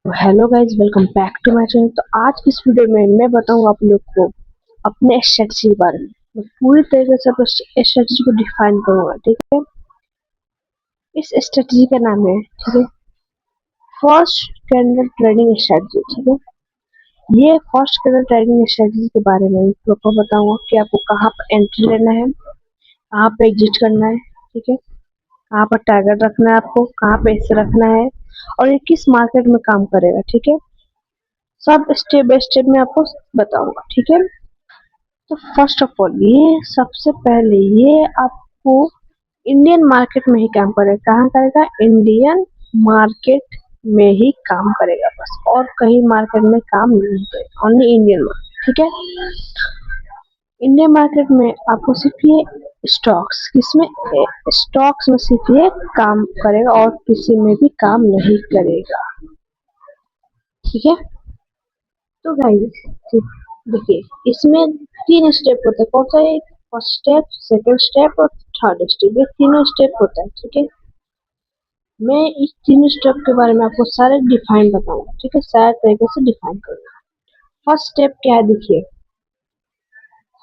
Hello guys, welcome back to my channel. तो आज इस वीडियो में मैं बताऊंगा आप लोग को अपने स्ट्रेटजी के बारे में। मैं पूरी तरीके से अपने स्ट्रेटजी को डिफाइन करूंगा, ठीक है। इस स्ट्रेटजी का नाम है, ठीक है, फर्स्ट कैंडल ट्रेडिंग स्ट्रेटजी, ठीक है। ये फर्स्ट कैंडल ट्रेडिंग स्ट्रेटजी के बारे में आप लोग को बताऊंगा कि आपको कहाँ पर एंट्री लेना है, कहाँ पे एग्जिट करना है, ठीक है, कहाँ पर टारगेट रखना है, आपको कहाँ पे ऐसे रखना है और ये किस मार्केट में काम करेगा, ठीक है। सब स्टेप बाय स्टेप में आपको बताऊंगा, ठीक है। तो फर्स्ट ऑफ ऑल ये सबसे पहले ये आपको इंडियन मार्केट में ही काम करेगा। कहाँ करेगा? इंडियन मार्केट में ही काम करेगा बस, और कहीं मार्केट में काम नहीं करेगा, ओनली इंडियन मार्केट, ठीक है। इंडियन मार्केट में आपको सिर्फ ये स्टॉक्स, किसमें? स्टॉक्स में सिर्फ ये काम करेगा और किसी में भी काम नहीं करेगा, ठीक है। तो गाइस देखिए, इसमें तीन स्टेप होते हैं। कौन सा है? फर्स्ट स्टेप, सेकंड स्टेप और थर्ड स्टेप। ये तीनों स्टेप होता है, ठीक है। मैं इस तीनों स्टेप के बारे में आपको सारे डिफाइन बताऊंगा, ठीक है, सारे तरीके से डिफाइन करूंगा। फर्स्ट स्टेप क्या है? देखिए,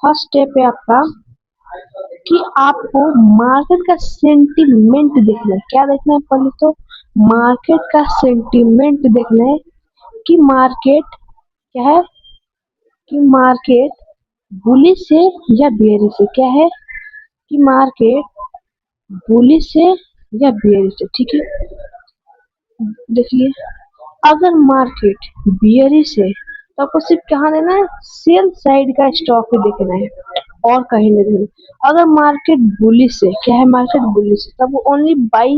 फर्स्ट स्टेप है आपका कि आपको मार्केट का सेंटीमेंट देखना है। क्या देखना है? पहले तो मार्केट का सेंटीमेंट देखना है कि मार्केट क्या है, कि मार्केट बुलिश है या बेयरिश है। क्या है? कि मार्केट बुलिश है या बेयरिश है, ठीक है। देखिए, अगर मार्केट बियरिश है तो आपको सिर्फ कहाँ देना है? सेल साइड का स्टॉक ही देखना है और कहीं नहीं देखना। अगर मार्केट बुलिश है, क्या है? मार्केट बुलिश है, तब ओनली बाई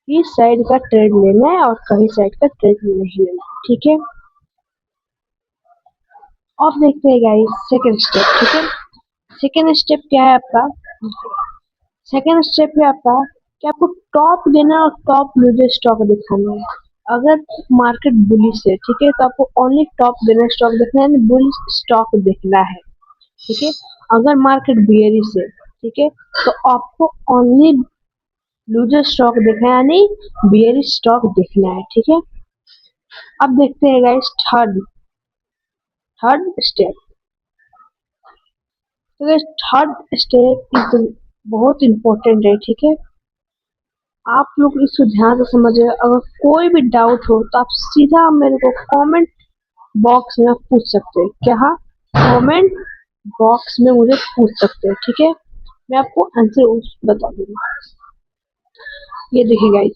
ही साइड का ट्रेड लेना है और कहीं साइड का ट्रेड नहीं लेना है, ठीक है। अब देखते हैं गाइस सेकंड स्टेप, ठीक है। सेकंड स्टेप क्या है आपका? सेकेंड स्टेप है आपका कि आपको टॉप देना और टॉप लूजर स्टॉक दिखाना है। अगर मार्केट बुलिश है, ठीक है, तो आपको ओनली टॉप देना स्टॉक देखना है, बुलिश स्टॉक देखना है, ठीक है। अगर मार्केट बियरिश है, ठीक है, तो आपको ओनली लूजर स्टॉक देखना है, यानी बियरिश स्टॉक देखना है, ठीक है। अब देखते हैं गाइस थर्ड थर्ड स्टेप। तो थर्ड स्टेप इज बहुत इंपॉर्टेंट है, ठीक है। आप लोग इसको ध्यान से समझिए। अगर कोई भी डाउट हो तो आप सीधा मेरे को कमेंट बॉक्स में पूछ सकते हैं। क्या? कमेंट बॉक्स में मुझे पूछ सकते हैं, ठीक है। मैं आपको आंसर बता दूंगा। ये देखिए गाइस,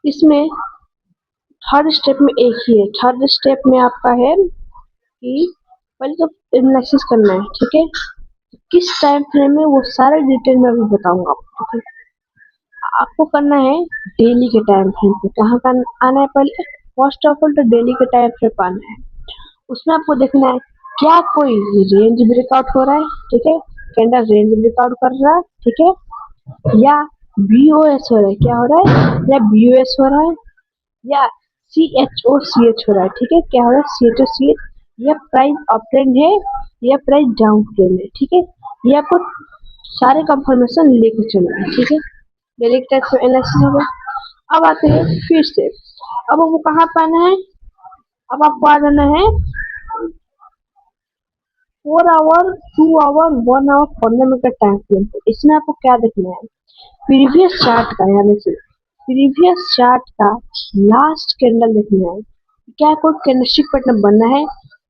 इसमें थर्ड स्टेप में एक ही है। थर्ड स्टेप में आपका है कि पहले तो एनालिसिस करना है, ठीक है। किस टाइम फ्रेम में, वो सारे डिटेल में अभी बताऊंगा आपको, ठीक है। आपको करना है डेली के टाइम फ्रेम पे। कहाँ का आना है? पहले फर्स्ट ऑफ ऑल तो डेली के टाइम फ्रेम पे आना है। उसमें आपको देखना है क्या कोई रेंज ब्रेकआउट हो रहा है, ठीक है। कैंडल रेंज ब्रेकआउट कर रहा है, ठीक है, या बीओएस हो रहा है। क्या हो रहा है? या बीओएस हो रहा है या सी एच हो रहा है, ठीक है। क्या हो रहा है? सी एच, या प्राइस अप ट्रेंड है या प्राइस डाउन ट्रेंड है, ठीक है। ये आपको सारे कंफर्मेशन लेके चलना है, ठीक है। डेली टाइप से एनालिसिस हो गया। अब आते हैं फिर से। अब वो कहाँ पे आना है? अब आपको आ जाना है 4 hour, 2 hour, 1 hour fundamental time frame पे। इसमें आपको क्या देखना है? प्रीवियस चार्ट का, यानी से प्रीवियस चार्ट का लास्ट कैंडल देखना है। क्या कोई कैंडलस्टिक पैटर्न बनना है,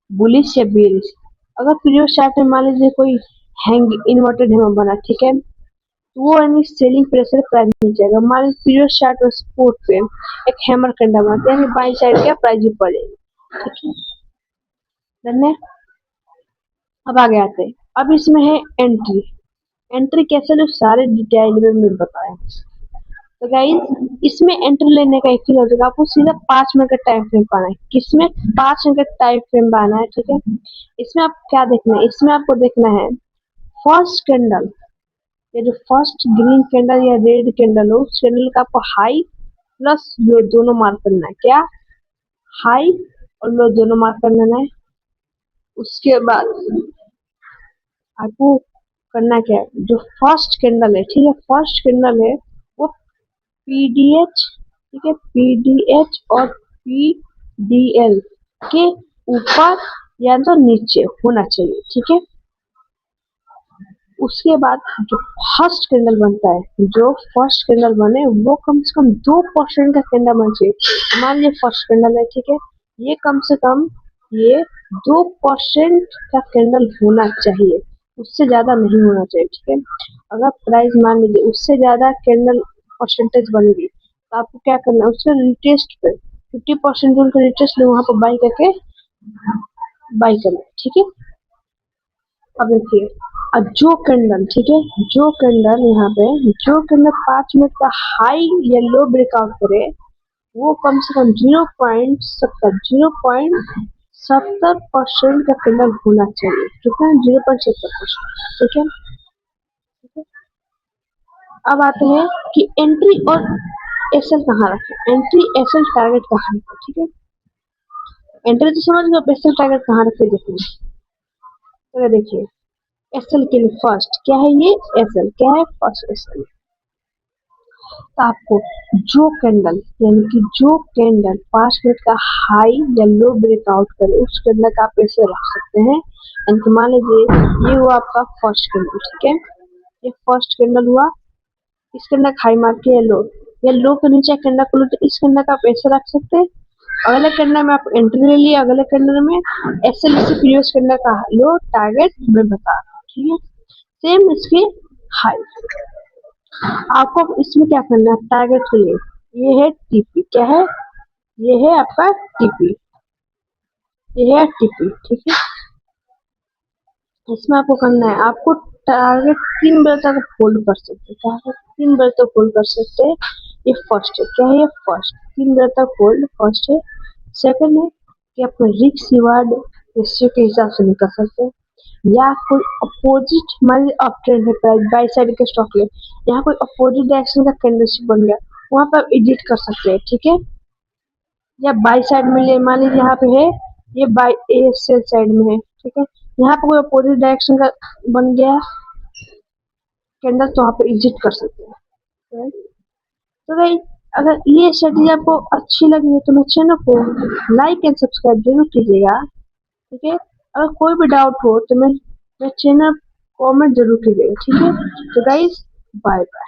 बुलिश या बेरिश। अगर प्रीवियस चार्ट में मान लीजिए कोई हैंग इन्वर्टेड हैमर बना, ठीक है, तो वो यानी सेलिंग प्रेशर प्राइस नहीं जाएगा। मान लीजिए प्रीवियस चार्ट और सपोर्ट पे एक हैमर कैंडल बनाते हैं, बाई साइड क्या प्राइस पड़ेगी, ठीक है। डन है। अब आगे आते हैं। अब इसमें है एंट्री। एंट्री कैसे लो, सारे डिटेल में बताया। तो गाइस, इसमें एंट्री लेने का एक ही लॉजिक, आपको सीधा 5 मिनट का टाइम फ्रेम पाना है। किसमें? 5 मिनट का टाइम फ्रेम पाना है, ठीक है। इसमें आप क्या देखना है? इसमें आपको देखना है फर्स्ट कैंडल, ये जो फर्स्ट ग्रीन कैंडल या रेड कैंडल हो, उस कैंडल का आपको हाई प्लस लो दोनों मार्क करना है। क्या? हाई और लो दोनों मार्क करना है। उसके बाद आपको करना क्या है? जो फर्स्ट कैंडल है, ठीक है, फर्स्ट कैंडल है वो पीडीएच ठीक है, PDH और PDL के ऊपर या तो नीचे होना चाहिए। ठीक है, उसके बाद जो फर्स्ट कैंडल बनता है, जो फर्स्ट कैंडल बने वो कम से कम 2% का कैंडल बनना चाहिए। मान लीजिए फर्स्ट कैंडल है, ठीक है, ये कम से कम ये 2% का कैंडल होना चाहिए, उससे ज्यादा नहीं होना चाहिए। ठीक है, अगर प्राइस मान लीजिए उससे ज्यादा कैंडल परसेंटेज बनेगी तो आपको क्या करना है, उसके रिटेस्ट पे 50% जो उनका रिटेस्ट है वहां पर बाई करके बाई करना है। ठीक है, अब देखिए, अब जो कैंडल, ठीक है, जो कैंडल यहाँ पे जो कैंडल 5 मिनट का हाई या लो ब्रेकआउट करे वो कम से कम 0.70% का कैंडल होना चाहिए। कितना? 0.70%। ठीक है, अब आते हैं कि एंट्री और एसएल कहाँ रखें, एंट्री एसएल टारगेट कहाँ रखें। ठीक है, एंट्री तो समझ गए, एसएल टारगेट कहाँ रखे देखिए। तो देखिए, एसएल के लिए फर्स्ट क्या है, ये एसएल क्या है, फर्स्ट एसएल। तो आपको जो कैंडल यानी कि जो कैंडल 5 मिनट का हाई या लो ब्रेकआउट करे उस कैंडल का आप ऐसे रख सकते हैं। यानी कि मान लीजिए ये हुआ आपका फर्स्ट कैंडल। ठीक है, ये फर्स्ट कैंडल हुआ, इस कैंडल का हाई मार के या लो के नीचे कैंडल को लो तो इस कैंडल का आप ऐसे रख सकते हैं। अगले कैंडल में आप एंट्री ले लिए, अगले कैंडल में एसएल से प्रीवियस कैंडल का लो टारगेट मैं बता रहा हूँ। ठीक है, सेम इसके हाई। आपको इसमें क्या करना है, टारगेट के लिए ये है टीपी, क्या है, ये है आपका टीपी, ये है टीपी। ठीक है, इसमें आपको करना है, आपको टारगेट 3 बजे तक होल्ड कर सकते हैं, टारगेट 3 बजे तक होल्ड कर सकते हैं। ये फर्स्ट है, क्या है, ये फर्स्ट 3 बजे तक होल्ड फर्स्ट है। सेकंड है कि आप रिस्क रिवार्ड रेशियो के हिसाब से निकल सकते हैं, या कोई अपोजिट मान लीजिए अप ट्रेंड है, प्राइस बाई साइड के स्टॉक ले, यहाँ कोई अपोजिट डायरेक्शन का कैंडलस्टिक बन गया वहां पर आप एडिट कर सकते हैं। ठीक है, या बाई साइड में ले, मान लीजिए यहाँ पे है ये बाई ए सेल साइड में है। ठीक है, यहाँ पे कोई अपोजिट डायरेक्शन का बन गया कैंडल तो वहाँ पे एग्जिट कर सकते हैं। तो भाई अगर ये स्ट्रेटेजी आपको अच्छी लगी है तो मेरे चैनल को लाइक एंड सब्सक्राइब जरूर कीजिएगा। ठीक है, अगर कोई भी डाउट हो तो मेरे चैनल कमेंट जरूर कीजिएगा। ठीक है, तो गाइस बाय बाय।